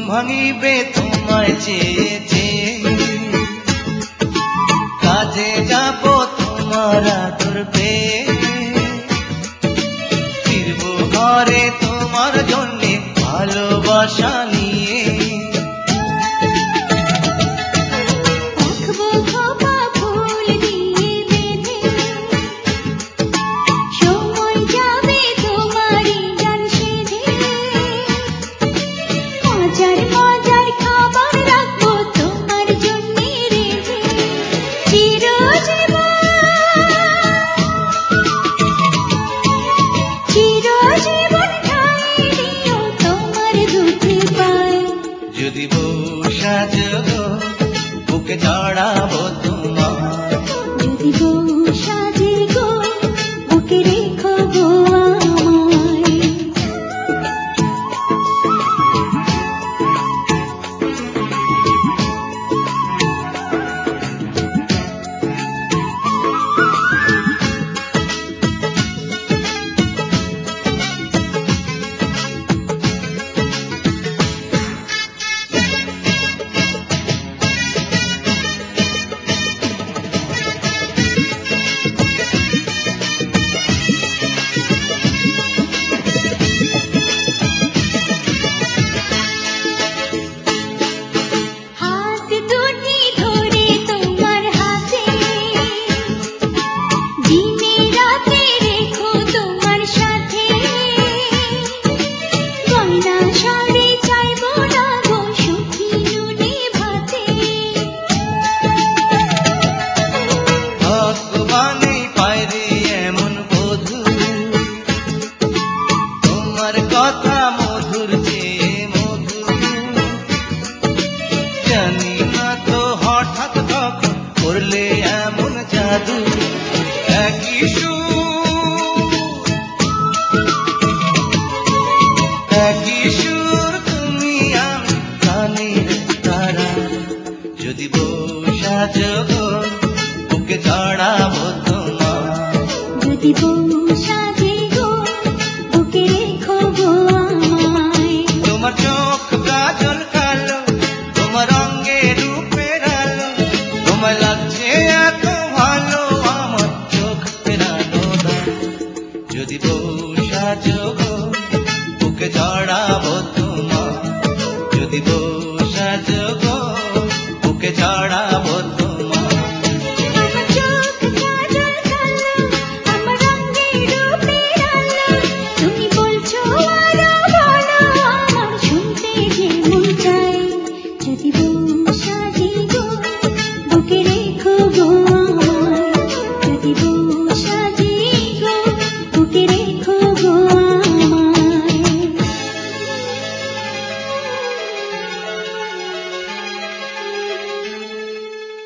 ভাঙিবে তোমায় চেয়েছে, কাজে যাব তোমার আদর পেয়ে, ফিরবো ঘরে তোমার জন্যে ভালোবাসা নিয়ে। যদি বউ সাজো বুকে চড়াবো তোমার, যদি বউ সাজে গো বুকে রেখো গো আমায়। কথা মধুর চেয়ে মধুর, জানি না তো হঠাৎ কখন করলে এমন জাদু। একই সুর তুমি আমি কানের তারা, যদি বউ সাজো বুকে চড়াবো তোমার, যদি বউ